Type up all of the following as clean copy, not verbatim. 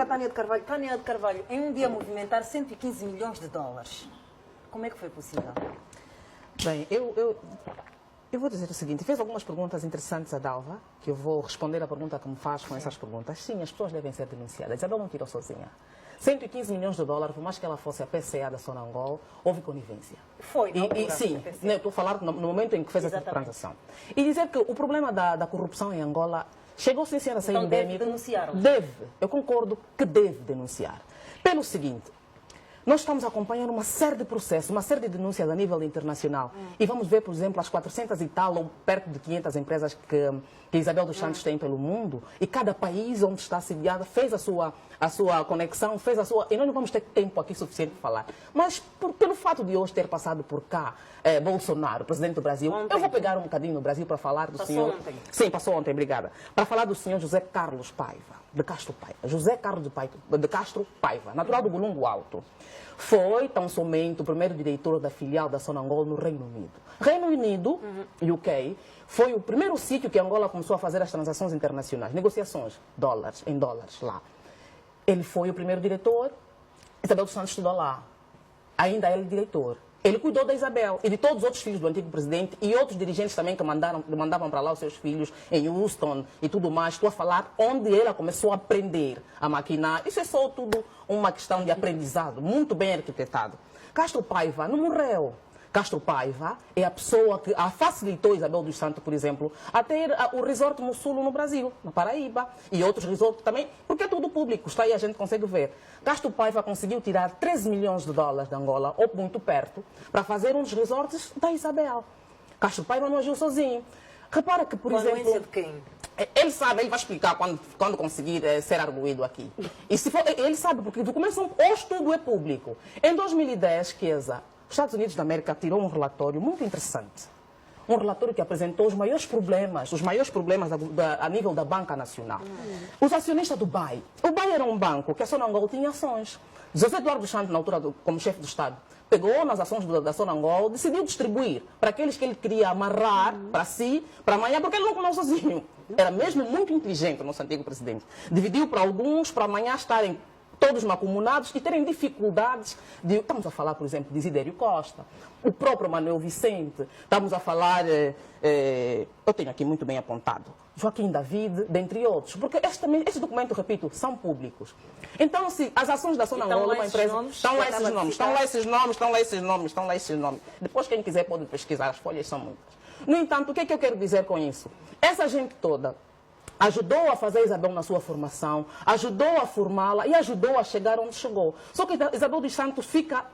a Tânia de Carvalho. Tânia de Carvalho, em um dia movimentar 115 milhões de dólares. Como é que foi possível? Bem, eu vou dizer o seguinte, fez algumas perguntas interessantes a Dalva, que eu vou responder a pergunta que me faz com essas perguntas. Sim, as pessoas devem ser denunciadas. Isabel não tirou sozinha. 115 milhões de dólares, por mais que ela fosse a PCA da Sonangol, houve conivência. Foi, não? Sim, estou a falar no momento em que fez essa transação. E dizer que o problema da corrupção em Angola chegou-se a ser então endêmico. Deve denunciar. Deve, eu concordo que deve denunciar. Pelo seguinte, nós estamos acompanhando uma série de processos, uma série de denúncias a nível internacional. E vamos ver, por exemplo, as 400 e tal, ou perto de 500 empresas que Isabel dos Santos tem pelo mundo. E cada país onde está sediada fez a sua conexão, fez a sua... E nós não vamos ter tempo aqui suficiente para falar. Mas pelo fato de hoje ter passado por cá, Bolsonaro, presidente do Brasil, eu vou pegar um bocadinho no Brasil para falar do senhor... Passou ontem. Sim, passou ontem, obrigada. Para falar do senhor José Carlos Paiva, de Castro Paiva. José Carlos de Castro Paiva, natural do Golungo Alto. Foi, tão somente, o primeiro diretor da filial da Sonangol no Reino Unido. Reino Unido, UK, foi o primeiro sítio que Angola começou a fazer as transações internacionais, negociações, em dólares lá. Ele foi o primeiro diretor, Isabel dos Santos estudou lá. Ainda ele diretor. Ele cuidou da Isabel e de todos os outros filhos do antigo presidente e outros dirigentes também que mandavam para lá os seus filhos em Houston e tudo mais. Estou a falar onde ela começou a aprender a maquinar. Isso é só tudo uma questão de aprendizado, muito bem arquitetado. Castro Paiva não morreu. Castro Paiva é a pessoa que a facilitou Isabel dos Santos, por exemplo, a ter o resort Mussulo no Brasil, na Paraíba, e outros resorts também, porque é tudo público, está aí, a gente consegue ver. Castro Paiva conseguiu tirar 13 milhões de dólares de Angola, ou muito perto, para fazer um dos resorts da Isabel. Castro Paiva não agiu sozinho. Repara que, por exemplo... de quem? Ele sabe, ele vai explicar quando conseguir ser arguído aqui. E se for, ele sabe, porque documentos o estudo é público. Em 2010, Chiesa, os Estados Unidos da América tirou um relatório muito interessante. Um relatório que apresentou os maiores problemas a nível da banca nacional. Os acionistas do BAE. O BAE era um banco que a Sonangol tinha ações. José Eduardo dos Santos, na altura, como chefe do Estado, pegou nas ações da Sonangol, decidiu distribuir para aqueles que ele queria amarrar para si, para amanhã, porque ele não comeu sozinho. Era mesmo muito inteligente o nosso antigo presidente. Dividiu para alguns, para amanhã estarem todos macumunados e terem dificuldades de... Estamos a falar, por exemplo, de Isidério Costa, o próprio Manuel Vicente, estamos a falar, eu tenho aqui muito bem apontado, Joaquim David, dentre outros, porque estes documentos, repito, são públicos. Então, se as ações da Sonangol, uma empresa... Estão lá esses nomes, estão lá esses nomes, estão lá esses nomes, estão lá esses nomes. Depois, quem quiser pode pesquisar, as folhas são muitas. No entanto, o que é que eu quero dizer com isso? Essa gente toda ajudou a fazer Isabel na sua formação, ajudou a formá-la e ajudou a chegar onde chegou. Só que Isabel dos Santos fica,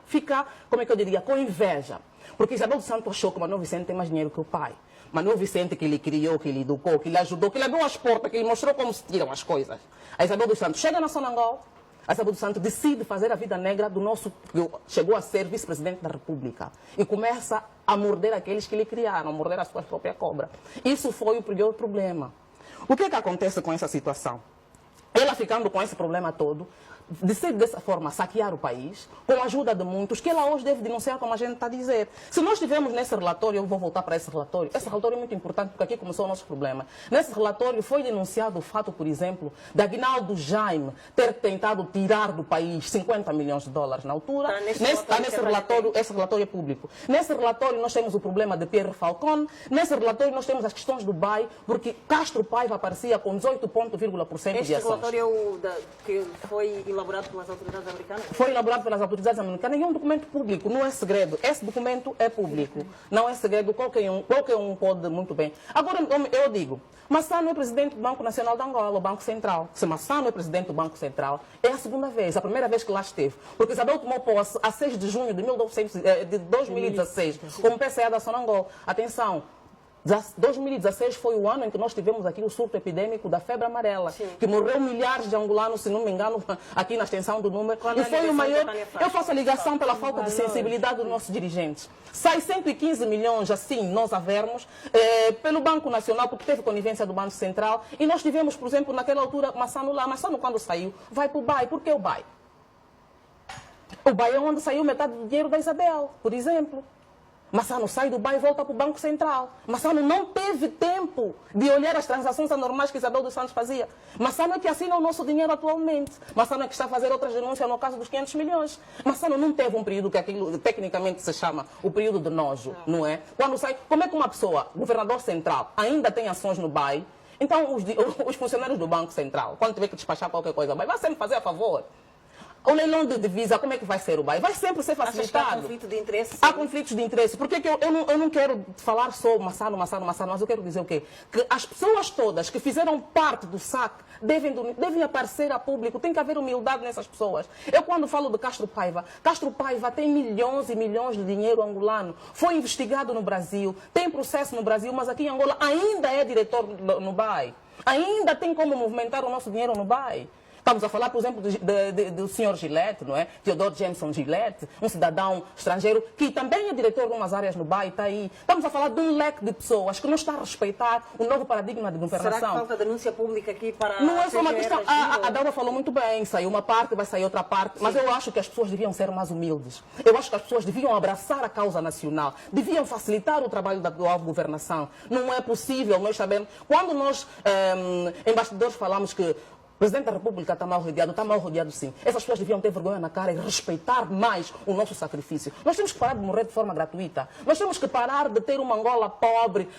como é que eu diria, com inveja. Porque Isabel dos Santos achou que o Manuel Vicente tem mais dinheiro que o pai. Manuel Vicente que lhe criou, que lhe educou, que lhe ajudou, que lhe abriu as portas, que lhe mostrou como se tiram as coisas. A Isabel dos Santos chega na Sonangol, a Isabel dos Santos decide fazer a vida negra do nosso, que chegou a ser vice-presidente da República. E começa a morder aqueles que lhe criaram, a morder a sua própria cobra. Isso foi o pior problema. O que é que acontece com essa situação? Ela ficando com esse problema todo, decide dessa forma saquear o país, com a ajuda de muitos, que ela hoje deve denunciar, como a gente está a dizer. Se nós tivermos nesse relatório, eu vou voltar para esse relatório é muito importante, porque aqui começou o nosso problema. Nesse relatório foi denunciado o fato, por exemplo, de Aguinaldo Jaime ter tentado tirar do país 50 milhões de dólares na altura. Está nesse relatório, esse relatório é público. Nesse relatório nós temos o problema de Pierre Falcone, nesse relatório nós temos as questões do BAE, porque Castro Paiva aparecia com 18,%. Este relatório é o que foi elaborado pelas autoridades americanas? Foi elaborado pelas autoridades americanas e é um documento público, não é segredo. Esse documento é público, não é segredo, qualquer um pode muito bem. Agora, eu digo, Massano é presidente do Banco Nacional de Angola, o Banco Central. Se Massano é presidente do Banco Central, é a segunda vez, a primeira vez que lá esteve. Porque Isabel tomou posse a 6 de junho de 2016, como PCA da Sonangol. Atenção, 2016 foi o ano em que nós tivemos aqui o surto epidêmico da febre amarela, que morreu milhares de angolanos, se não me engano, aqui na extensão do número. E foi o maior... Eu faço a ligação pela falta de sensibilidade dos nossos dirigentes. Sai 115 milhões, assim, nós a vermos, pelo Banco Nacional, porque teve conivência do Banco Central, e nós tivemos, por exemplo, naquela altura, Massano lá. Massano, quando saiu, vai para o BAE. Por que o BAE? O BAE é onde saiu metade do dinheiro da Isabel, por exemplo. Massano sai do banco e volta para o Banco Central. Massano não teve tempo de olhar as transações anormais que Isabel dos Santos fazia. Massano é que assina o nosso dinheiro atualmente. Massano é que está a fazer outras denúncias no caso dos 500 milhões. Massano não teve um período que aquilo tecnicamente se chama o período de nojo, não é? Quando sai, como é que uma pessoa, governador central, ainda tem ações no BAE? Então os funcionários do Banco Central, quando tiver que despachar qualquer coisa, vai sempre fazer a favor. O leilão de divisa, como é que vai ser o BAE? Vai sempre ser facilitado. Achas que há conflito de interesse? Sim. Há conflitos de interesse. Porque que eu não quero falar só Massano, mas eu quero dizer o quê? Que as pessoas todas que fizeram parte do SAC devem aparecer a público. Tem que haver humildade nessas pessoas. Eu, quando falo de Castro Paiva tem milhões e milhões de dinheiro angolano. Foi investigado no Brasil, tem processo no Brasil, mas aqui em Angola ainda é diretor no BAE. Ainda tem como movimentar o nosso dinheiro no BAE. Estamos a falar, por exemplo, do senhor Gillette, não é? Theodore Jameson Gillette, um cidadão estrangeiro que também é diretor de umas áreas no BAE, está aí. Estamos a falar de um leque de pessoas que não está a respeitar o novo paradigma de governação. Será que falta denúncia pública aqui para... Não é só uma questão... A Dalva falou muito bem, saiu uma parte, vai sair outra parte, mas eu acho que as pessoas deviam ser mais humildes. Eu acho que as pessoas deviam abraçar a causa nacional, deviam facilitar o trabalho da nova governação. Não é possível, nós sabemos... Quando nós, em bastidores, falamos que o Presidente da República está mal rodeado sim. Essas pessoas deviam ter vergonha na cara e respeitar mais o nosso sacrifício. Nós temos que parar de morrer de forma gratuita. Nós temos que parar de ter uma Angola pobre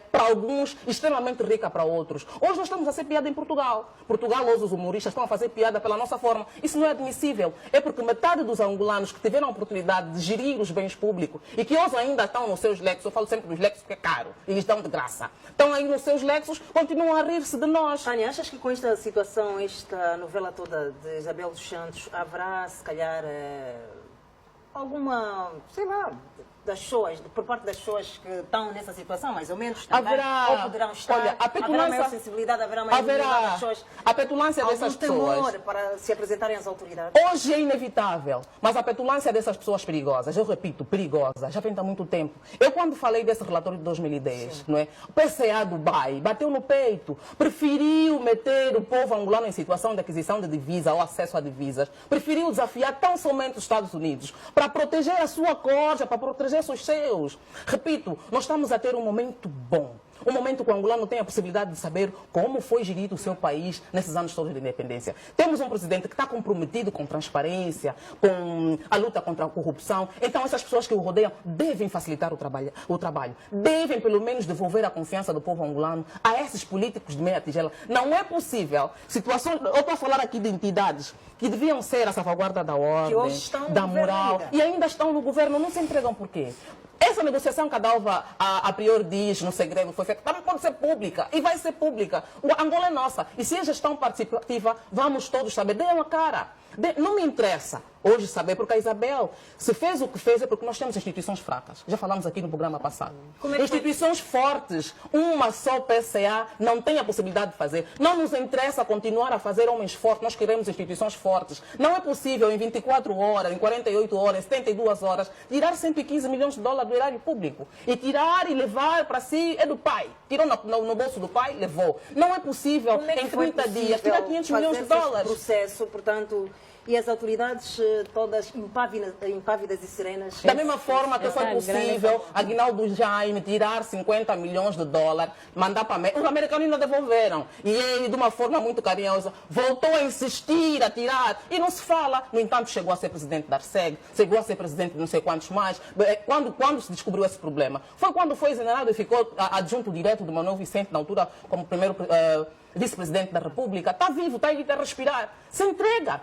para alguns, extremamente rica para outros. Hoje nós estamos a ser piada em Portugal. Portugal, hoje os humoristas estão a fazer piada pela nossa forma. Isso não é admissível. É porque metade dos angolanos que tiveram a oportunidade de gerir os bens públicos e que hoje ainda estão nos seus lexos, eu falo sempre dos lexos porque é caro, e eles dão de graça. Estão aí nos seus lexos, continuam a rir-se de nós. Tânia, achas que com esta situação, esta novela toda de Isabel dos Santos, haverá, se calhar, alguma, sei lá, das pessoas, por parte das pessoas que estão nessa situação, mais ou menos, também, ou poderão estar, olha, haverá maior sensibilidade, haverá maior humildade das pessoas, a petulância dessas pessoas, temor para se apresentarem às autoridades? Hoje é inevitável, mas a petulância dessas pessoas perigosas, eu repito, perigosas, já vem há muito tempo. Eu, quando falei desse relatório de 2010, não é? O PCA do BAE bateu no peito, preferiu meter o povo angolano em situação de aquisição de divisa ou acesso a divisas, preferiu desafiar tão somente os Estados Unidos para proteger a sua corja, para proteger os seus. Repito, nós estamos a ter um momento bom. Um momento que o angolano tem a possibilidade de saber como foi gerido o seu país nesses anos todos de independência. Temos um presidente que está comprometido com transparência, com a luta contra a corrupção. Então, essas pessoas que o rodeiam devem facilitar o trabalho. Devem, pelo menos, devolver a confiança do povo angolano a esses políticos de meia tigela. Não é possível. Situações, eu estou a falar aqui de entidades que deviam ser a salvaguarda da ordem, da moral, e ainda estão no governo. Não se entregam por quê? Essa negociação que a Dalva a priori diz no segredo foi feita, também pode ser pública e vai ser pública. O Angola é nossa. E se a gestão participativa, vamos todos saber. Dê uma cara. Não me interessa hoje saber, porque a Isabel, se fez o que fez, é porque nós temos instituições fracas. Já falamos aqui no programa passado. Instituições fortes, uma só PCA não tem a possibilidade de fazer. Não nos interessa continuar a fazer homens fortes, nós queremos instituições fortes. Não é possível em 24 horas, em 48 horas, em 72 horas, tirar 115 milhões de dólares do erário público. E tirar e levar para si é do pai. Tirou no bolso do pai, levou. Não é possível em 30 dias tirar 500 milhões de dólares. Processo, portanto, e as autoridades todas impávidas e serenas. Da mesma forma que foi possível Aguinaldo Jaime tirar 50 milhões de dólares, mandar para a América. Os americanos ainda devolveram. E ele, de uma forma muito carinhosa, voltou a insistir, a tirar. E não se fala. No entanto, chegou a ser presidente da ARCEG, chegou a ser presidente de não sei quantos mais. Quando se descobriu esse problema? Foi quando foi exonerado e ficou adjunto direto de Manuel Vicente, na altura, como primeiro vice-presidente da República. Está vivo, está aí a respirar. Se entrega.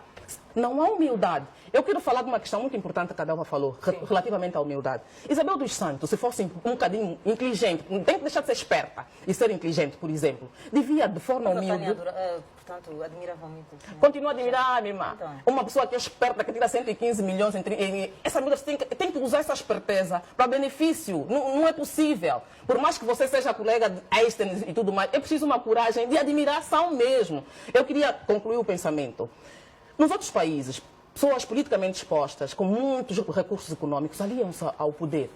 Não há humildade. Eu quero falar de uma questão muito importante que a Dalva falou, relativamente à humildade. Isabel dos Santos, se fosse um bocadinho inteligente, tem que deixar de ser esperta e ser inteligente, por exemplo, devia, de forma humilde... Portanto, admirava muito. Continua a admirar, minha irmã. Então. Uma pessoa que é esperta, que tira 115 milhões, essa mulher tem que usar essa esperteza para benefício. Não é possível. Por mais que você seja colega de Einstein e tudo mais, é preciso uma coragem de admiração mesmo. Eu queria concluir o pensamento. Nos outros países, pessoas politicamente expostas, com muitos recursos econômicos, aliam-se ao poder.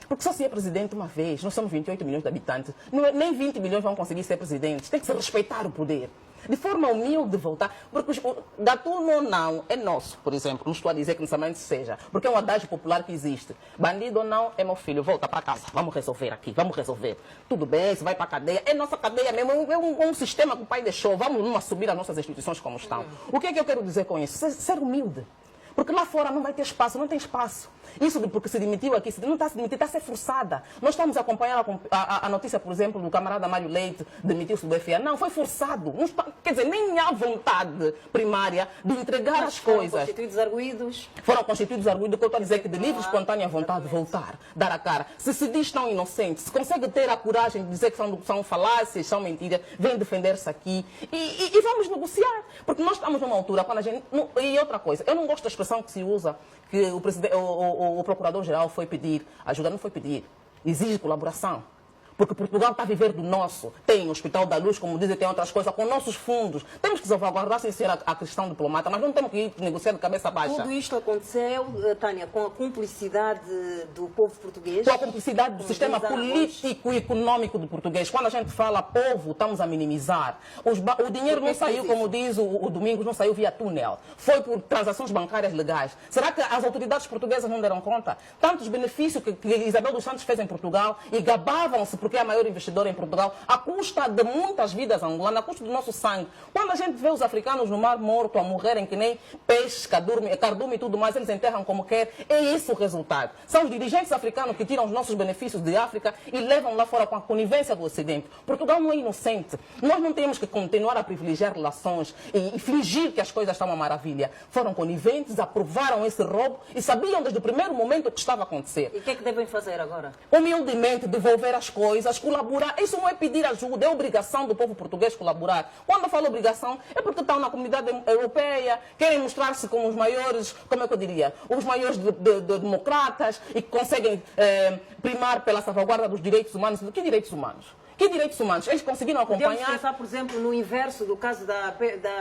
Porque só se é presidente uma vez, nós somos 28 milhões de habitantes, nem 20 milhões vão conseguir ser presidentes. Tem que se respeitar o poder. de forma humilde voltar, porque gatuno ou não é nosso, por exemplo, não estou a dizer que necessariamente seja, porque é um adágio popular que existe. Bandido ou não, é meu filho, volta para casa, vamos resolver aqui, vamos resolver. Tudo bem, se vai para a cadeia, é nossa cadeia mesmo, é um sistema que o pai deixou, vamos assumir as nossas instituições como estão. O que é que eu quero dizer com isso? Ser humilde. Porque lá fora não vai ter espaço, não tem espaço. Isso porque se demitiu aqui, não está se demitir, está a ser forçada. Nós estamos a acompanhar a notícia, por exemplo, do camarada Mário Leite, demitiu-se do FA. Não, foi forçado. Não está, quer dizer, nem há vontade primária de entregar as coisas. Foram constituídos arguídos. Foram constituídos arguídos, que eu estou a dizer que de livre, espontânea vontade de voltar, dar a cara. Se diz tão inocente, se consegue ter a coragem de dizer que são falácias, são mentiras, vem defender-se aqui e vamos negociar. Porque nós estamos numa altura, quando a gente... E outra coisa, eu não gosto da expressão que se usa, que o procurador-geral foi pedir ajuda, não foi pedir, exige colaboração. Porque Portugal está a viver do nosso. Tem o Hospital da Luz, como dizem, tem outras coisas, com nossos fundos. Temos que salvaguardar sem ser a questão diplomata, mas não temos que ir negociar de cabeça baixa. Tudo isto aconteceu, Tânia, com a cumplicidade do povo português? Com a cumplicidade do sistema político e econômico do português. Quando a gente fala povo, estamos a minimizar. O dinheiro não saiu, como diz o Domingos, não saiu via túnel. Foi por transações bancárias legais. Será que as autoridades portuguesas não deram conta? Tantos benefícios que Isabel dos Santos fez em Portugal e gabavam-se porque é a maior investidora em Portugal, à custa de muitas vidas angolanas, à custa do nosso sangue. Quando a gente vê os africanos no Mar Morto a morrerem que nem peixe, cardume e tudo mais, eles enterram como quer, é esse o resultado. São os dirigentes africanos que tiram os nossos benefícios de África e levam lá fora com a conivência do Ocidente. Portugal não é inocente. Nós não temos que continuar a privilegiar relações e fingir que as coisas estão uma maravilha. Foram coniventes, aprovaram esse roubo e sabiam desde o primeiro momento o que estava a acontecer. E o que é que devem fazer agora? Humildemente devolver as coisas, colaborar. Isso não é pedir ajuda, é obrigação do povo português colaborar. Quando eu falo obrigação, é porque estão na comunidade europeia, querem mostrar-se como os maiores, como é que eu diria, os maiores democratas e que conseguem primar pela salvaguarda dos direitos humanos. Que direitos humanos? Que direitos humanos? Eles conseguiram acompanhar... Podemos pensar, por exemplo, no inverso do caso da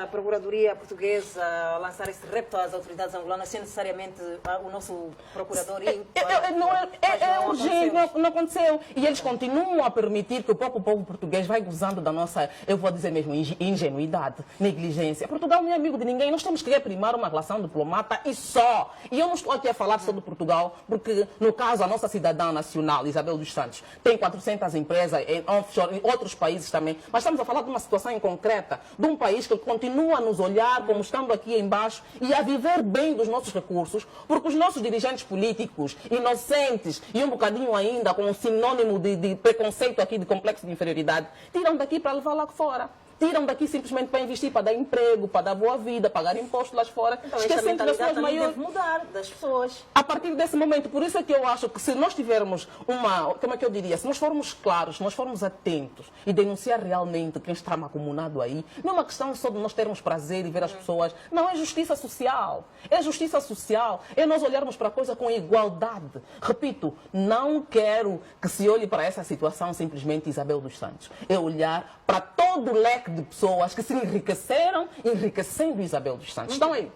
Procuradoria Portuguesa lançar esse repto às autoridades angolanas, sem necessariamente o nosso procurador ir... É urgente, não aconteceu. E eles continuam a permitir que o próprio povo português vai gozando da nossa, eu vou dizer mesmo, ingenuidade, negligência. Portugal não é amigo de ninguém, nós temos que primar uma relação diplomata e só. E eu não estou aqui a falar só do Portugal, porque, no caso, a nossa cidadã nacional, Isabel dos Santos, tem 400 empresas em outros países também, mas estamos a falar de uma situação em concreta, de um país que continua a nos olhar como estando aqui embaixo e a viver bem dos nossos recursos, porque os nossos dirigentes políticos, inocentes e um bocadinho ainda com um sinônimo de preconceito aqui, de complexo de inferioridade, tiram daqui para levar lá fora. Tiram daqui simplesmente para investir, para dar emprego, para dar boa vida, pagar impostos lá fora. Então, esquecendo das suas maiores... deve mudar das pessoas. A partir desse momento, por isso é que eu acho que se nós tivermos como é que eu diria, se nós formos claros, se nós formos atentos e denunciar realmente quem está macumunado aí, não é uma questão só de nós termos prazer e ver as pessoas. Não, é justiça social. É justiça social. É nós olharmos para a coisa com igualdade. Repito, não quero que se olhe para essa situação simplesmente Isabel dos Santos. É olhar para todo o leque de pessoas que se enriqueceram, enriquecendo Isabel dos Santos. Estão aí.